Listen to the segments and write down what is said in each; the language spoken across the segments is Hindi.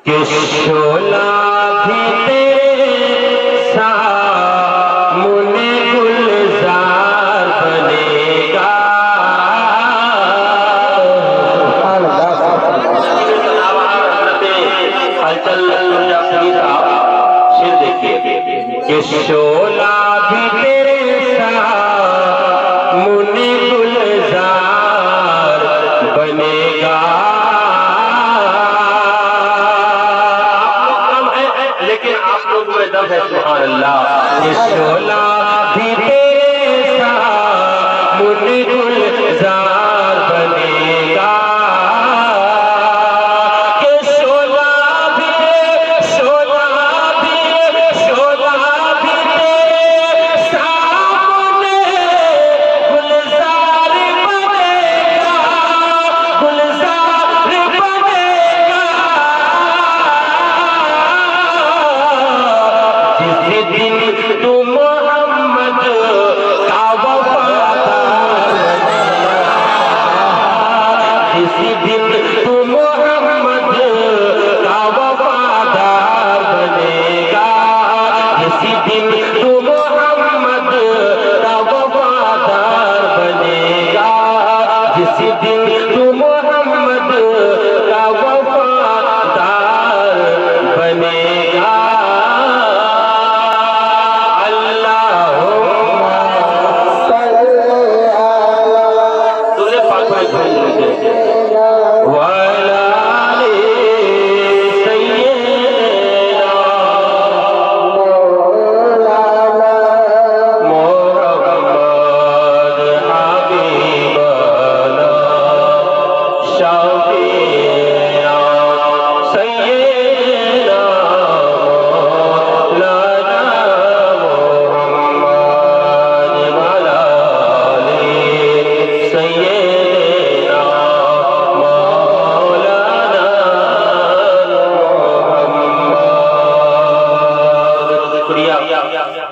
कि शोला भी तेरे सामने गुलजार बनेगा। हलचल मिर्जापुरी साहब शेर देखिए कि शोला भी तेरे सामने गुलजार बनेगा। लेकिन आप लोग में दम है, सुभान अल्लाह। ये शोला भी तेरे सामने गुलजार बनेगा। कि शोला भी तेरे सामने गुलजार बनेगा, गुलजार बनेगा। जिस दिन तू मोहम्मद का वफादार बनेगा, जिस दिन तू मोहम्मद का वफादार बनेगा, जिस दिन तू मोहम्मद का वफादार बनेगा, जिस दिन तू मोहम्मद का वफादार बनेगा।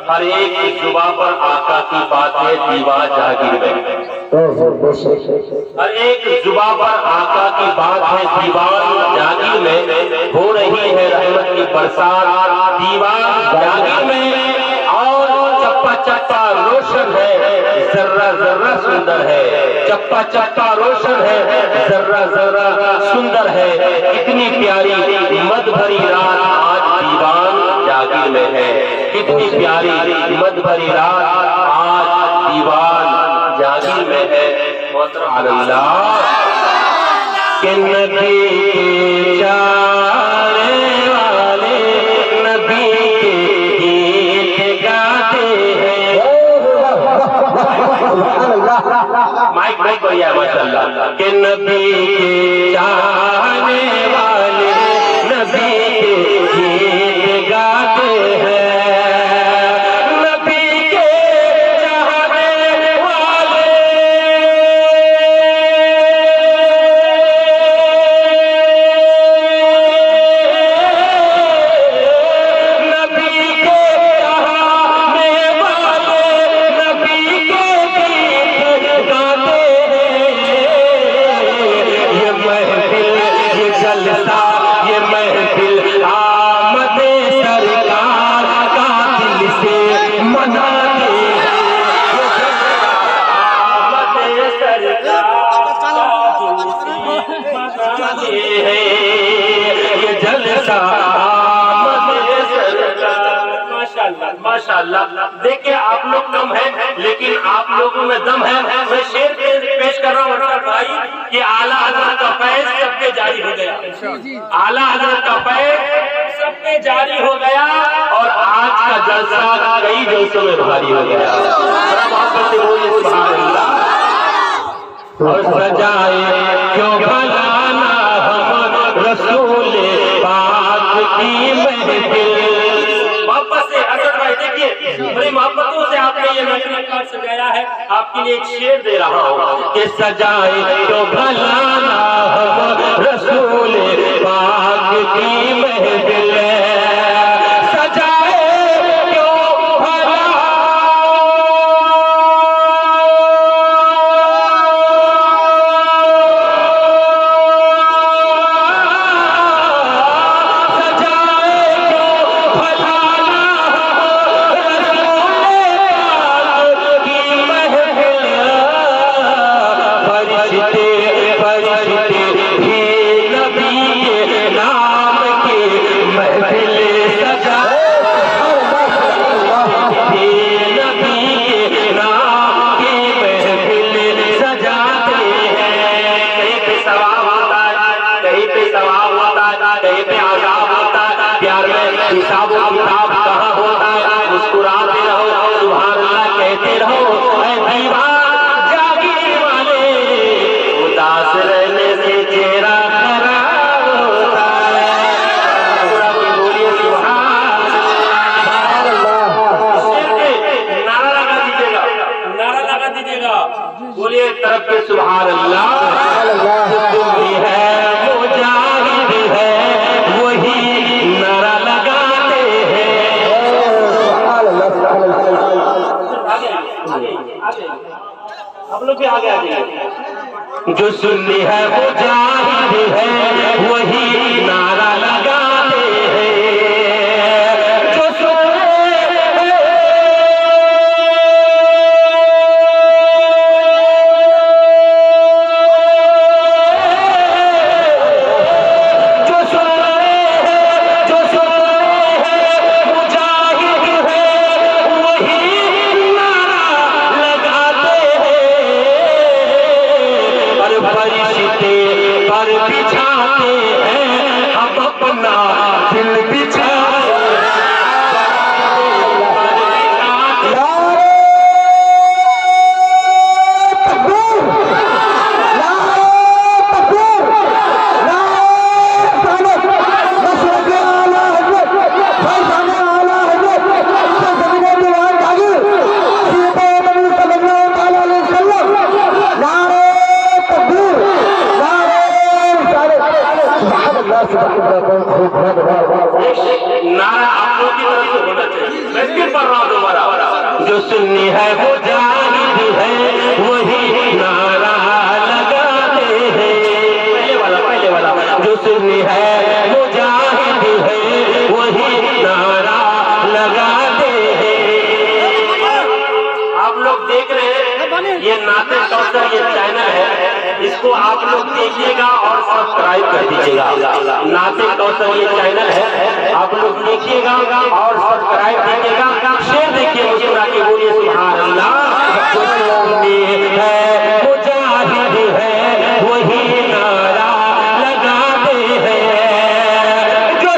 हर एक जुबान पर आका की बात है दीवार जागीर में। हर एक जुबान पर आका की बात है दीवार जागीर में। हो रही है रहमत की बरसात दीवार जागीर में। और चप्पा चप्पा रोशन है, जर्रा जर्रा सुंदर है। चप्पा चप्पा रोशन है, जर्रा जर्रा सुंदर है। इतनी प्यारी मद भरी रात आज दीवान जागीर में है। कितनी प्यारी मद भरी रात आज दीवान जागीर में है। अल्लाह के नबी के चारे वाले नबी के गीत गाते हैं। माइक बढ़िया माशाल्लाह। के नबी के चाहने वाले नबी के गीत गाते हैं। माशाअल्लाह। देखिए आप लोग कम हैं लेकिन आप लोगों में दम है। मैं शेर पेश कर रहा हूँ भाई कि आला हजरत का फैज सबके जारी हो गया। आला हजरत का फैज सबके जारी हो गया और आज का जलसा कई जलसों में भारी हो गया। सुभान अल्लाह। और सजाए क्यों भलाना हम रसूल पाक की महफिल। वापस से असद भाई देखिए बड़ी मोहब्बतों से आपने ये महफिल कार्ड सजाया है। आपके लिए एक शेर दे रहा हूँ कि सजाए क्यों भलाना हम रसूल पाक की महफिल। पे सवाब होता है, कहीं पे आजाब होता है। प्यार में हिसाब किताब कहाँ होता है? मुस्कुराते रहो, सुभान अल्लाह कहते रहो। ऐ दीवार जागीर वाले, उदास रहने से चेहरा खराब होता है। पूरा बोलिए सुभान अल्लाह। नारा लगा दीजिएगा, नारा लगा दीजिएगा, बोलिए तरफ के सुभान अल्लाह। तुम है मुजाहिद है वही नारा लगाते हैं। आप लोग भी आगे आ जाइए। जो सुन्नी है मुजाहिद है वही नारा लगाते हैं। पर बिछाते हैं हम अपना दिल बिछा। नारा आप लोग की तरफ से होना चाहिए। मैं फिर पढ़ रहा हूं दोबारा। जो सुन्नी है वो जाहिद है वही नारा लगाते हैं। पहले वाला जो सुन्नी है वो जाहिद है वही नारा लगाते हैं। आप लोग देख रहे हैं ये नाते कौसर ये चैनल है, इसको आप लोग देखिएगा और सब्सक्राइब कर दीजिएगा। नाते कौसर ये चैनल है, आप लोग देखिएगा और सब्सक्राइब कीजिएगा। शेर देखिए मुस्कुरा के बोलिए सुभान अल्लाह। जो सुन्नी है मुजाहिद है वही नारा लगाते हैं। जो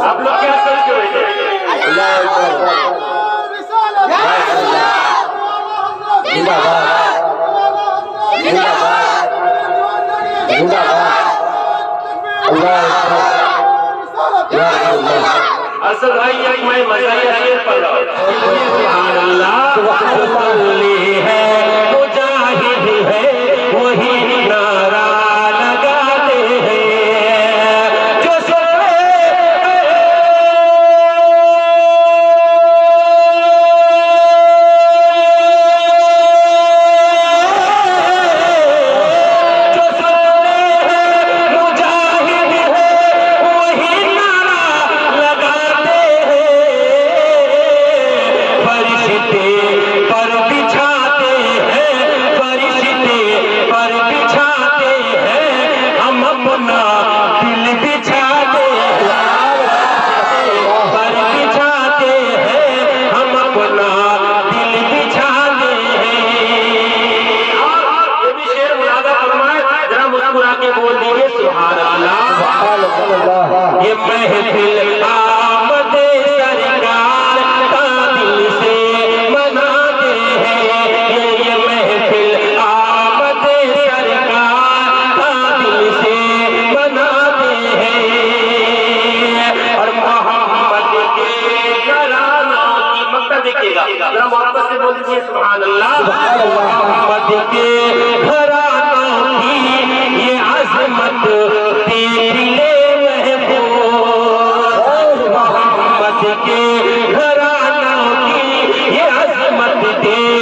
आप लोग क्या सोच के बैठे? असल भाई मैं मज़ाहिर शेर पढ़ रहा हूँ। सुभान अल्लाह। सुन्नी है मुजाहिद है वही नारा लगाते हैं। जो बोल दीजिए सुभान अल्लाह। ये महफिल आमद सरकार का दिल से मनाते हैं। ये महफिल आमद सरकार का दिल से मनाते हैं। और मोहम्मद के घराना की मकसद देखिएगा, जरा मोहब्बत से बोल दीजिए सुभान अल्लाह। मोहम्मद के घराना की ये अज़मत तेरी महबूब। मोहम्मद के घराना की ये अज़मत तेरी